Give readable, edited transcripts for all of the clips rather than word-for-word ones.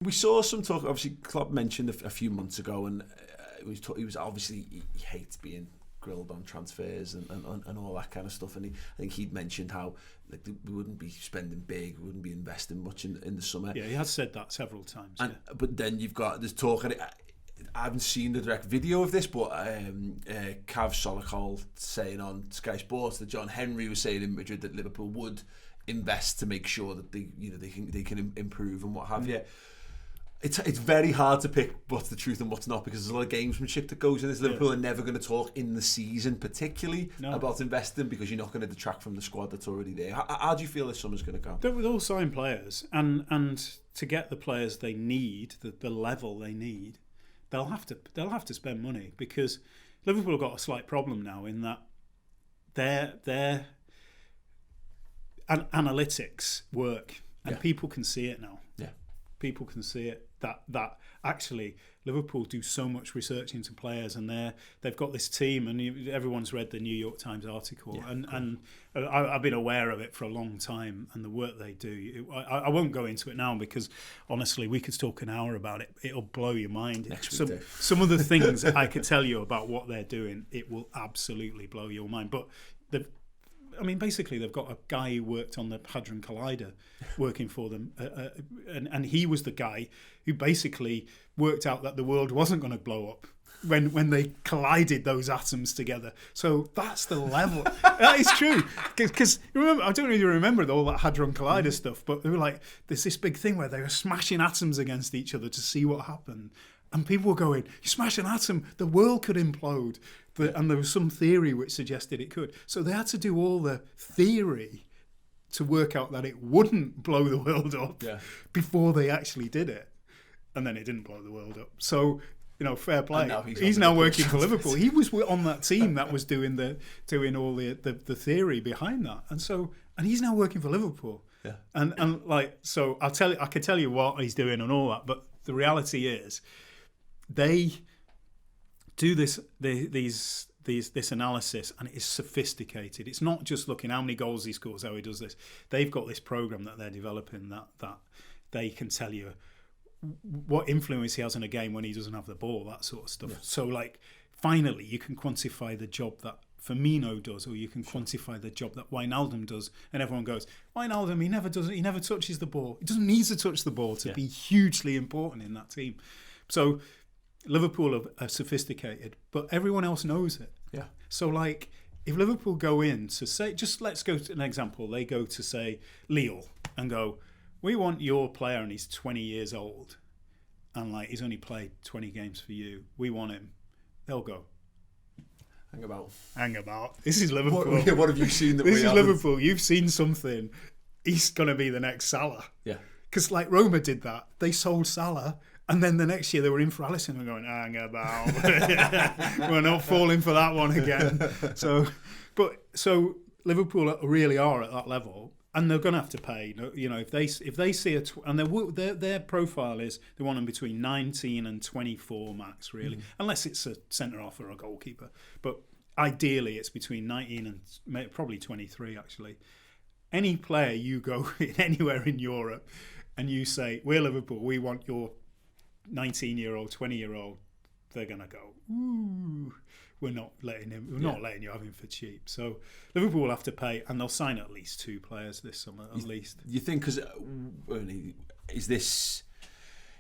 We saw some talk. Obviously, Klopp mentioned a few months ago, and he was obviously he hates being grilled on transfers and all that kind of stuff. And I think he'd mentioned how like we wouldn't be spending big, we wouldn't be investing much in the summer. Yeah, he has said that several times. And, but then there's talk, and I haven't seen the direct video of this, but Cav Solokol saying on Sky Sports that John Henry was saying in Madrid that Liverpool would invest to make sure that they can improve and what have you. It's very hard to pick what's the truth and what's not, because there's a lot of gamesmanship that goes in this. Liverpool are never going to talk in the season particularly about investing, because you're not going to detract from the squad that's already there. How do you feel this summer's going to go? With all signed players, and to get the players they need, the level they need, they'll have to spend money, because Liverpool have got a slight problem now in that their analytics work, and people can see it now. Yeah, people can see it. That actually Liverpool do so much research into players, and they've got this team, and everyone's read the New York Times article, and I've been aware of it for a long time, and the work they do. I won't go into it now, because honestly we could talk an hour about it. It'll blow your mind. Some of the things I could tell you about what they're doing, it will absolutely blow your mind. But basically they've got a guy who worked on the Hadron Collider working for them, and he was the guy who basically worked out that the world wasn't going to blow up when they collided those atoms together. So that's the level. That is true. Because remember, I don't know if you remember all that Hadron Collider stuff, but they were like, there's this big thing where they were smashing atoms against each other to see what happened. And people were going, you smash an atom, the world could implode. And there was some theory which suggested it could. So they had to do all the theory to work out that it wouldn't blow the world up before they actually did it. And then it didn't blow the world up. So, fair play. Now he's now working for Liverpool. He was on that team that was doing all the theory behind that. And he's now working for Liverpool. Yeah. And so I could tell you what he's doing and all that, but the reality is they do this analysis, and it is sophisticated. It's not just looking how many goals he scores, how he does this. They've got this program that they're developing that they can tell you what influence he has in a game when he doesn't have the ball, that sort of stuff. Yeah. So finally you can quantify the job that Firmino does, or you can quantify the job that Wijnaldum does, and everyone goes, Wijnaldum, he never touches the ball. He doesn't need to touch the ball to be hugely important in that team. So Liverpool are sophisticated, but everyone else knows it. Yeah. So if Liverpool go in to say, just let's go to an example, they go to say Lille and go, we want your player, and he's 20 years old, and he's only played 20 games for you. We want him. They'll go, hang about. This is Liverpool. What have you seen that this is Liverpool. You've seen something. He's going to be the next Salah. Yeah. Because Roma did that. They sold Salah, and then the next year they were in for Alisson and going, hang about. We're not falling for that one again. So Liverpool really are at that level. And they're going to have to pay. If they see their profile is they want them between 19 and 24 max, really, unless it's a centre half or a goalkeeper. But ideally, it's between 19 and probably 23. Actually, any player you go in anywhere in Europe, and you say we're Liverpool, we want your 19-year-old, 20-year-old, they're going to go, ooh. We're not letting you have him for cheap. So Liverpool will have to pay, and they'll sign at least 2 players this summer, at least. You think, because is this...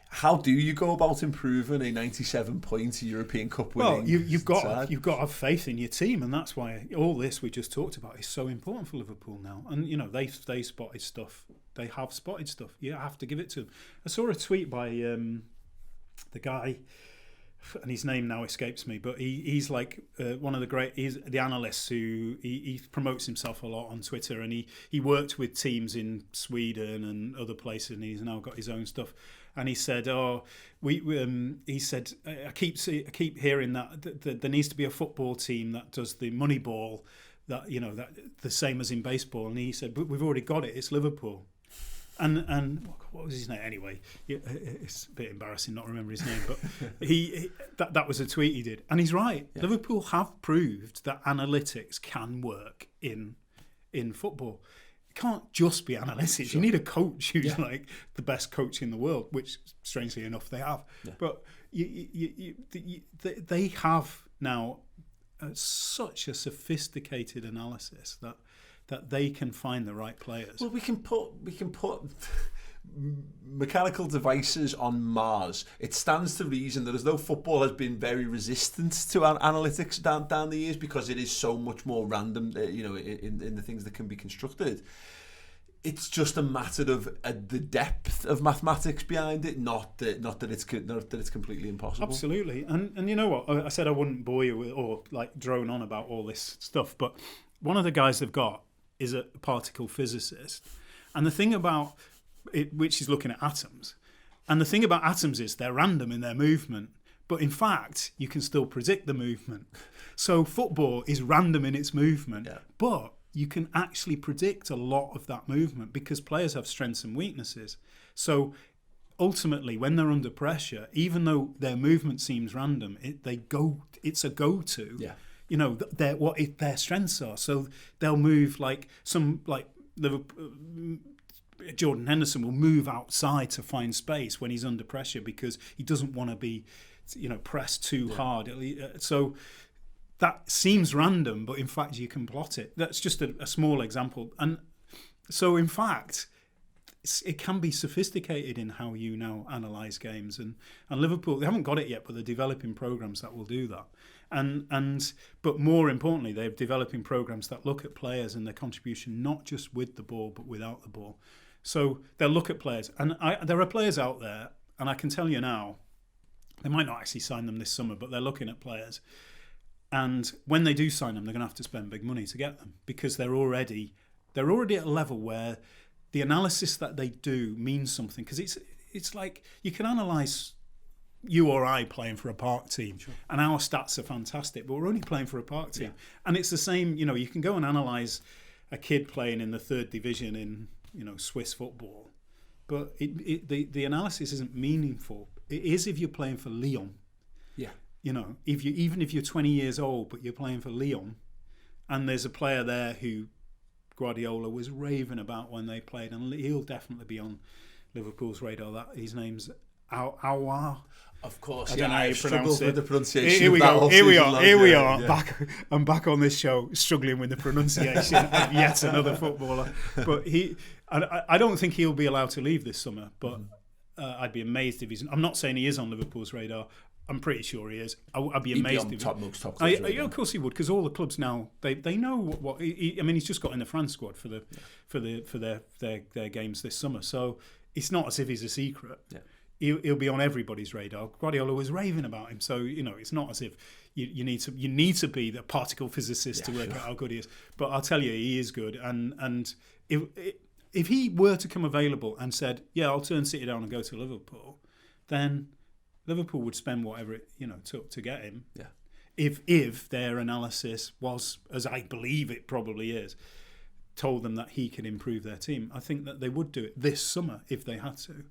How do you go about improving a 97 points European Cup winning? Well, you've got to have faith in your team, and that's why all this we just talked about is so important for Liverpool now. And they spotted stuff. They have spotted stuff. You have to give it to them. I saw a tweet by the guy, and his name now escapes me, but he's one of the great, he's the analyst who he promotes himself a lot on Twitter, and he worked with teams in Sweden and other places, and he's now got his own stuff. And he said, he said, I keep hearing that there needs to be a football team that does the money ball, that that the same as in baseball. And he said, but we've already got it. It's Liverpool. And what was his name? Anyway, it's a bit embarrassing not remember his name, but that was a tweet he did, and he's right. Yeah. Liverpool have proved that analytics can work in football. can't just be analytics. Sure. You need a coach who's like the best coach in the world, which strangely enough they have. Yeah. But they have now such a sophisticated analysis that they can find the right players. Well, we can put mechanical devices on Mars. It stands to reason that as though football has been very resistant to analytics down the years because it is so much more random, in the things that can be constructed. It's just a matter of the depth of mathematics behind it, not that it's completely impossible. Absolutely, and you know what? I said I wouldn't bore you with, or like drone on about all this stuff, but one of the guys they've got is a particle physicist, and the thing about it, which is looking at atoms, and the thing about atoms is they're random in their movement, but in fact you can still predict the movement. So football is random in its movement, but you can actually predict a lot of that movement because players have strengths and weaknesses. So ultimately, when they're under pressure, even though their movement seems random, it's a go-to. Yeah. What their strengths are. So they'll move like Jordan Henderson will move outside to find space when he's under pressure because he doesn't want to be, pressed too hard. So that seems random, but in fact you can plot it. That's just a small example. And so in fact, it can be sophisticated in how you now analyse games. And Liverpool, they haven't got it yet, but they're developing programmes that will do that. But more importantly, they're developing programmes that look at players and their contribution, not just with the ball, but without the ball. So they'll look at players. And there are players out there, and I can tell you now, they might not actually sign them this summer, but they're looking at players. And when they do sign them, they're going to have to spend big money to get them because they're already at a level where the analysis that they do means something. Because it's like you can analyse you or I playing for a park team, sure, and our stats are fantastic, but we're only playing for a park team. Yeah. And it's the same, you can go and analyse a kid playing in the 3rd division in, Swiss football, but the analysis isn't meaningful. It is if you're playing for Lyon. Yeah. Even if you're 20 years old, but you're playing for Lyon, and there's a player there who Guardiola was raving about when they played, and he'll definitely be on Liverpool's radar. His name's Aouar. Of course, I don't know how you pronounce it. With the pronunciation. Here we go. Here we are. Yeah. I'm back on this show, struggling with the pronunciation of yet another footballer. But I don't think he'll be allowed to leave this summer. But I'd be amazed if he's. I'm not saying he is on Liverpool's radar. I'm pretty sure he is. I'd be amazed if most top clubs. Of course he would, because all the clubs now they know what. He's just got in the France squad for their games this summer. So it's not as if he's a secret. Yeah. He'll be on everybody's radar. Guardiola was raving about him, so it's not as if you need to be the particle physicist to work out how good he is. But I'll tell you, he is good. And if he were to come available and said, "Yeah, I'll turn City down and go to Liverpool," then Liverpool would spend whatever it took to get him. Yeah. If their analysis was, as I believe it probably is, told them that he could improve their team, I think that they would do it this summer if they had to.